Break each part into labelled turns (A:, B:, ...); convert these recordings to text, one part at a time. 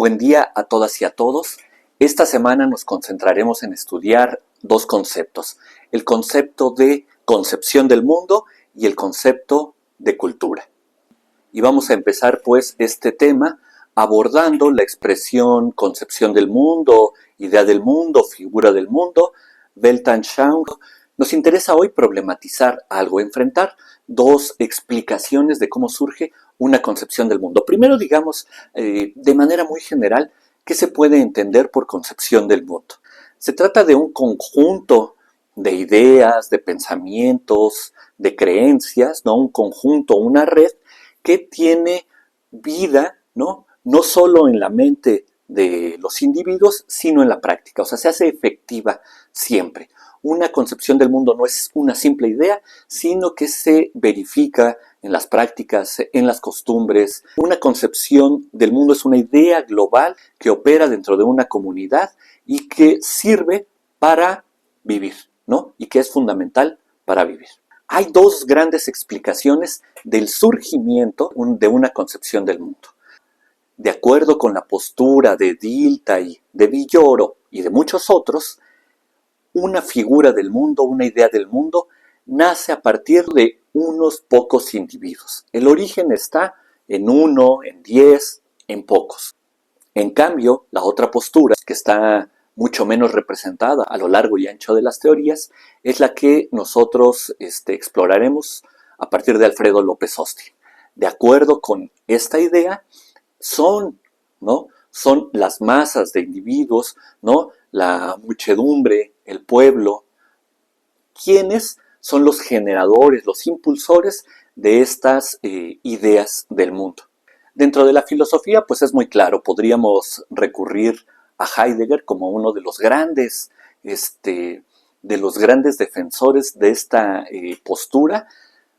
A: Buen día a todas y a todos. Esta semana nos concentraremos en estudiar dos conceptos: el concepto de concepción del mundo y el concepto de cultura. Y vamos a empezar pues este tema abordando la expresión concepción del mundo, idea del mundo, figura del mundo, Weltanschauung. Nos interesa hoy problematizar algo, enfrentar dos explicaciones de cómo surge una concepción del mundo. Primero, digamos, de manera muy general, ¿qué se puede entender por concepción del mundo? Se trata de un conjunto de ideas, de pensamientos, de creencias, ¿no? Un conjunto, una red que tiene vida, ¿no? No solo en la mente de los individuos, sino en la práctica. O sea, se hace efectiva siempre. Una concepción del mundo no es una simple idea, sino que se verifica en las prácticas, en las costumbres. Una concepción del mundo es una idea global que opera dentro de una comunidad y que sirve para vivir, ¿no? Y que es fundamental para vivir. Hay dos grandes explicaciones del surgimiento de una concepción del mundo. De acuerdo con la postura de Dilthey, de Villoro y de muchos otros, una figura del mundo, una idea del mundo, nace a partir de unos pocos individuos. El origen está en 1, en 10, en pocos. En cambio, la otra postura, que está mucho menos representada a lo largo y ancho de las teorías, es la que nosotros exploraremos a partir de Alfredo López Austin. De acuerdo con esta idea, son las masas de individuos, ¿no? La muchedumbre, el pueblo, quienes son los generadores, los impulsores de estas ideas del mundo. Dentro de la filosofía, pues es muy claro, podríamos recurrir a Heidegger como uno de los grandes defensores de esta postura,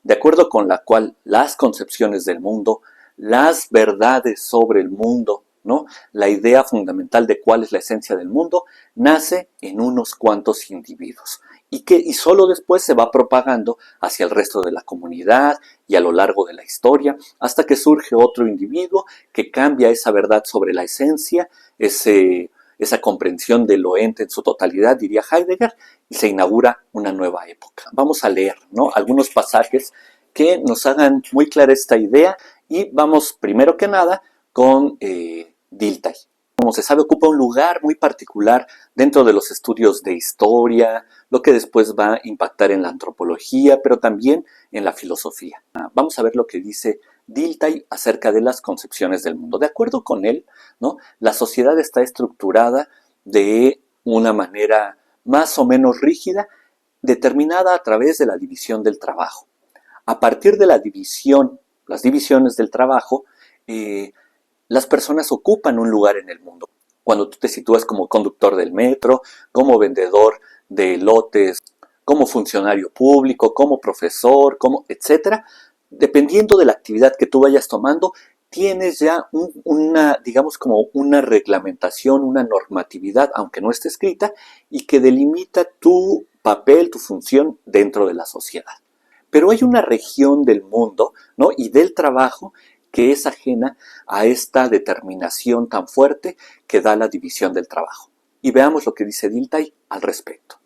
A: de acuerdo con la cual las concepciones del mundo, las verdades sobre el mundo, ¿no? La idea fundamental de cuál es la esencia del mundo, nace en unos cuantos individuos y solo después se va propagando hacia el resto de la comunidad y a lo largo de la historia, hasta que surge otro individuo que cambia esa verdad sobre la esencia, esa comprensión de lo ente en su totalidad, diría Heidegger, y se inaugura una nueva época. Vamos a leer, ¿no?, algunos pasajes que nos hagan muy clara esta idea y vamos primero que nada con Dilthey. Como se sabe, ocupa un lugar muy particular dentro de los estudios de historia, lo que después va a impactar en la antropología, pero también en la filosofía. Vamos a ver lo que dice Dilthey acerca de las concepciones del mundo. De acuerdo con él, ¿no?, la sociedad está estructurada de una manera más o menos rígida, determinada a través de la división del trabajo. A partir de las divisiones del trabajo, las personas ocupan un lugar en el mundo. Cuando tú te sitúas como conductor del metro, como vendedor de lotes, como funcionario público, como profesor, etcétera, dependiendo de la actividad que tú vayas tomando, tienes ya una reglamentación, una normatividad, aunque no esté escrita, y que delimita tu papel, tu función dentro de la sociedad. Pero hay una región del mundo, ¿no?, y del trabajo que es ajena a esta determinación tan fuerte que da la división del trabajo. Y veamos lo que dice Dilthey al respecto.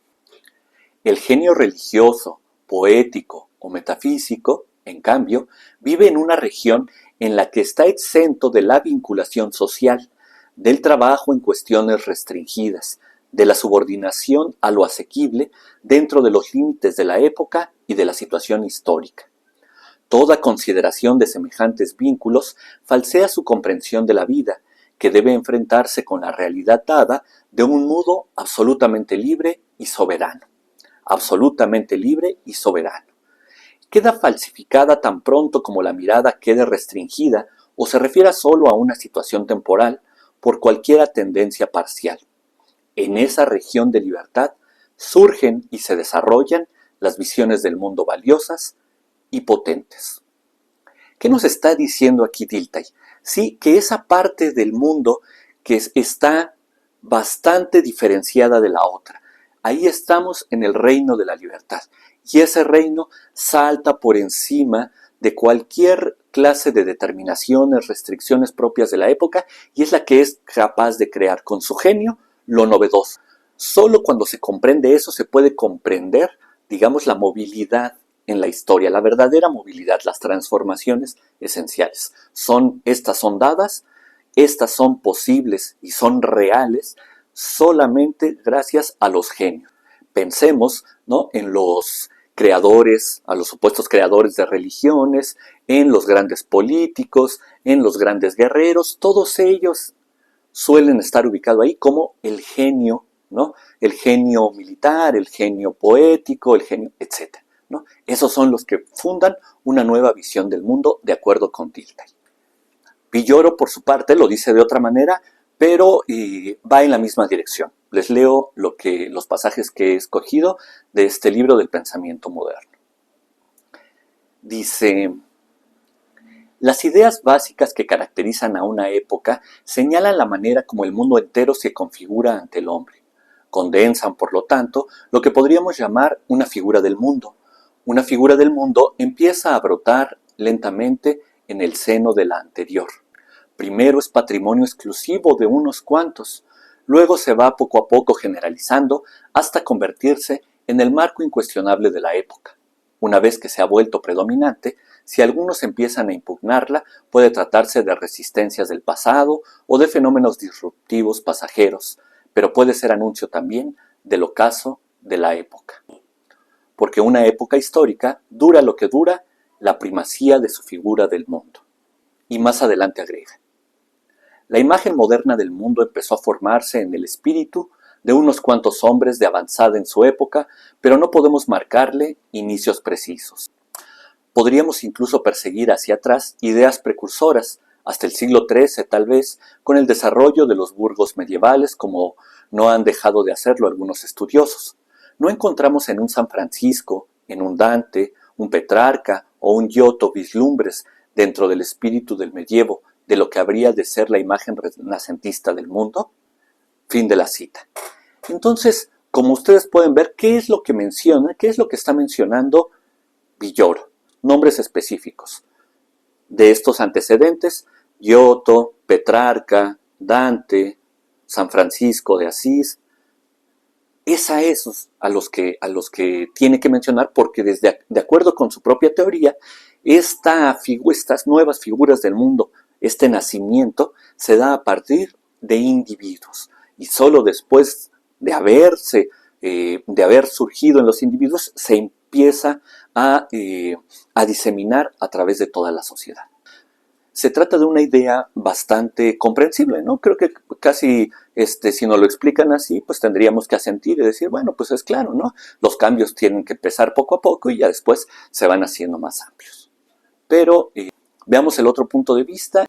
A: El genio religioso, poético o metafísico, en cambio, vive en una región en la que está exento de la vinculación social, del trabajo en cuestiones restringidas, de la subordinación a lo asequible dentro de los límites de la época y de la situación histórica. Toda consideración de semejantes vínculos falsea su comprensión de la vida, que debe enfrentarse con la realidad dada de un modo absolutamente libre y soberano. Absolutamente libre y soberano. Queda falsificada tan pronto como la mirada quede restringida o se refiera solo a una situación temporal por cualquier tendencia parcial. En esa región de libertad surgen y se desarrollan las visiones del mundo valiosas y potentes. ¿Qué nos está diciendo aquí Dilthey? Sí, que esa parte del mundo que está bastante diferenciada de la otra. Ahí estamos en el reino de la libertad. Y ese reino salta por encima de cualquier clase de determinaciones, restricciones propias de la época y es la que es capaz de crear con su genio lo novedoso. Solo cuando se comprende eso se puede comprender, digamos, la movilidad en la historia, la verdadera movilidad, las transformaciones esenciales. Estas son dadas, estas son posibles y son reales solamente gracias a los genios. Pensemos, ¿no?, en los creadores, a los supuestos creadores de religiones, en los grandes políticos, en los grandes guerreros, todos ellos suelen estar ubicados ahí como el genio, ¿no? El genio militar, el genio poético, el genio, etc., ¿no? Esos son los que fundan una nueva visión del mundo de acuerdo con Dilthey. Villoro, por su parte, lo dice de otra manera, pero va en la misma dirección. Les leo los pasajes que he escogido de este libro del pensamiento moderno. Dice: las ideas básicas que caracterizan a una época señalan la manera como el mundo entero se configura ante el hombre. Condensan, por lo tanto, lo que podríamos llamar una figura del mundo. Una figura del mundo empieza a brotar lentamente en el seno de la anterior. Primero es patrimonio exclusivo de unos cuantos, luego se va poco a poco generalizando hasta convertirse en el marco incuestionable de la época. Una vez que se ha vuelto predominante, si algunos empiezan a impugnarla, puede tratarse de resistencias del pasado o de fenómenos disruptivos pasajeros, pero puede ser anuncio también del ocaso de la época. Porque una época histórica dura lo que dura la primacía de su figura del mundo. Y más adelante agrega: la imagen moderna del mundo empezó a formarse en el espíritu de unos cuantos hombres de avanzada en su época, pero no podemos marcarle inicios precisos. Podríamos incluso perseguir hacia atrás ideas precursoras, hasta el siglo XIII tal vez, con el desarrollo de los burgos medievales, como no han dejado de hacerlo algunos estudiosos. No encontramos en un San Francisco, en un Dante, un Petrarca o un Giotto vislumbres dentro del espíritu del medievo de lo que habría de ser la imagen renacentista del mundo. Fin de la cita. Entonces, como ustedes pueden ver, ¿qué es lo que menciona? ¿Qué es lo que está mencionando Villoro? Nombres específicos de estos antecedentes: Giotto, Petrarca, Dante, San Francisco de Asís. Es a esos a los que tiene que mencionar, porque de acuerdo con su propia teoría, estas nuevas figuras del mundo, este nacimiento, se da a partir de individuos. Y solo después de haber surgido en los individuos, se empieza a diseminar a través de toda la sociedad. Se trata de una idea bastante comprensible, ¿no? Creo que casi, si nos lo explican así, pues tendríamos que asentir y decir, bueno, pues es claro, ¿no? Los cambios tienen que empezar poco a poco y ya después se van haciendo más amplios. Pero veamos el otro punto de vista.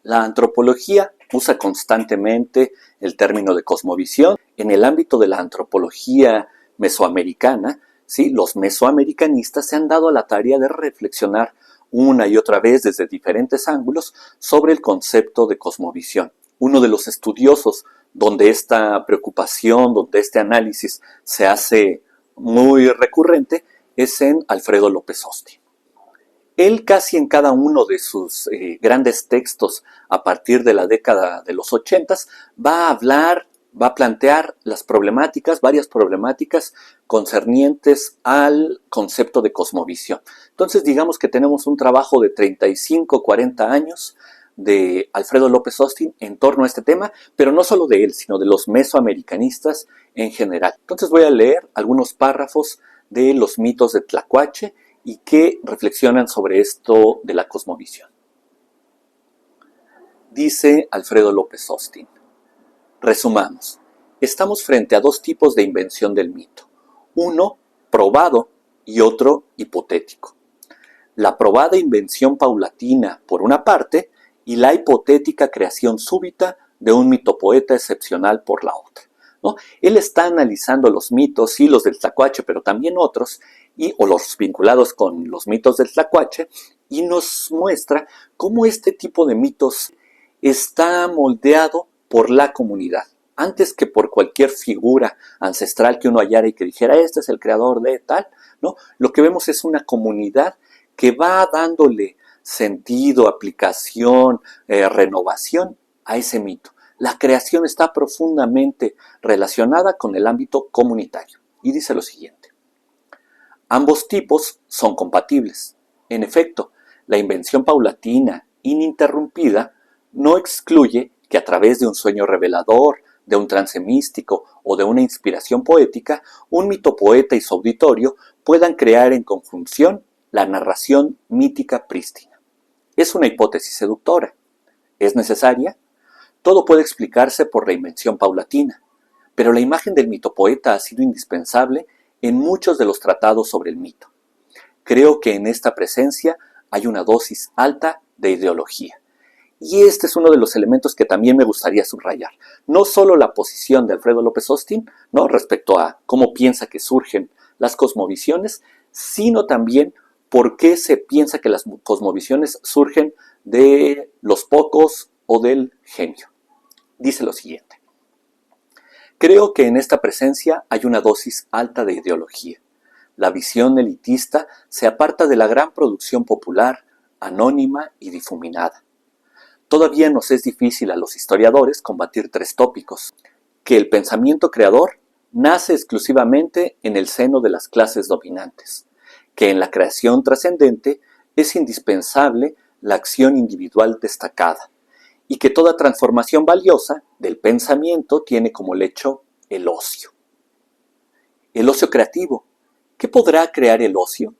A: La antropología usa constantemente el término de cosmovisión. En el ámbito de la antropología mesoamericana, ¿sí?, los mesoamericanistas se han dado a la tarea de reflexionar una y otra vez desde diferentes ángulos sobre el concepto de cosmovisión. Uno de los estudiosos donde esta preocupación, donde este análisis se hace muy recurrente es en Alfredo López Austin. Él casi en cada uno de sus grandes textos a partir de la década de los 80 va a plantear varias problemáticas concernientes al concepto de cosmovisión. Entonces digamos que tenemos un trabajo de 35, 40 años de Alfredo López Austin en torno a este tema, pero no solo de él, sino de los mesoamericanistas en general. Entonces voy a leer algunos párrafos de los mitos de Tlacuache y que reflexionan sobre esto de la cosmovisión. Dice Alfredo López Austin: resumamos, estamos frente a dos tipos de invención del mito, uno probado y otro hipotético. La probada invención paulatina por una parte y la hipotética creación súbita de un mitopoeta excepcional por la otra, ¿no? Él está analizando los mitos, sí, los del Tlacuache, pero también otros, o los vinculados con los mitos del Tlacuache, y nos muestra cómo este tipo de mitos está moldeado por la comunidad, antes que por cualquier figura ancestral que uno hallara y que dijera, este es el creador de tal, ¿no? Lo que vemos es una comunidad que va dándole sentido, aplicación, renovación a ese mito. La creación está profundamente relacionada con el ámbito comunitario. Y dice lo siguiente: ambos tipos son compatibles. En efecto, la invención paulatina, ininterrumpida, no excluye que a través de un sueño revelador, de un trance místico o de una inspiración poética, un mitopoeta y su auditorio puedan crear en conjunción la narración mítica prístina. Es una hipótesis seductora. ¿Es necesaria? Todo puede explicarse por la invención paulatina, pero la imagen del mitopoeta ha sido indispensable en muchos de los tratados sobre el mito. Creo que en esta presencia hay una dosis alta de ideología. Y este es uno de los elementos que también me gustaría subrayar. No solo la posición de Alfredo López Austin, ¿no?, respecto a cómo piensa que surgen las cosmovisiones, sino también por qué se piensa que las cosmovisiones surgen de los pocos o del genio. Dice lo siguiente: creo que en esta presencia hay una dosis alta de ideología. La visión elitista se aparta de la gran producción popular, anónima y difuminada. Todavía nos es difícil a los historiadores combatir tres tópicos: que el pensamiento creador nace exclusivamente en el seno de las clases dominantes, que en la creación trascendente es indispensable la acción individual destacada, y que toda transformación valiosa del pensamiento tiene como lecho el ocio. El ocio creativo. ¿Qué podrá crear el ocio?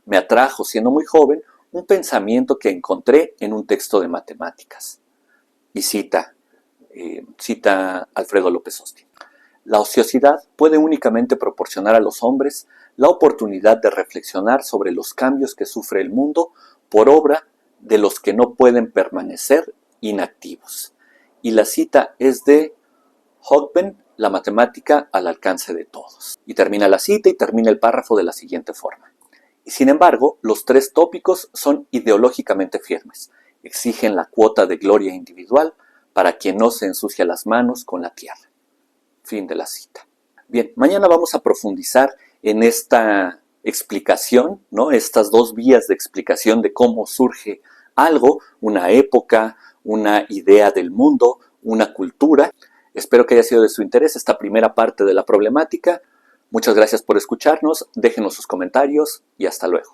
A: Me atrajo, siendo muy joven, un pensamiento que encontré en un texto de matemáticas. Y cita Alfredo López Austin: la ociosidad puede únicamente proporcionar a los hombres la oportunidad de reflexionar sobre los cambios que sufre el mundo por obra de los que no pueden permanecer inactivos. Y la cita es de Hoppen, La matemática al alcance de todos. Y termina la cita y termina el párrafo de la siguiente forma: y sin embargo, los tres tópicos son ideológicamente firmes. Exigen la cuota de gloria individual para quien no se ensucia las manos con la tierra. Fin de la cita. Bien, mañana vamos a profundizar en esta explicación, ¿no?, estas dos vías de explicación de cómo surge algo, una época, una idea del mundo, una cultura. Espero que haya sido de su interés esta primera parte de la problemática. Muchas gracias por escucharnos, déjenos sus comentarios y hasta luego.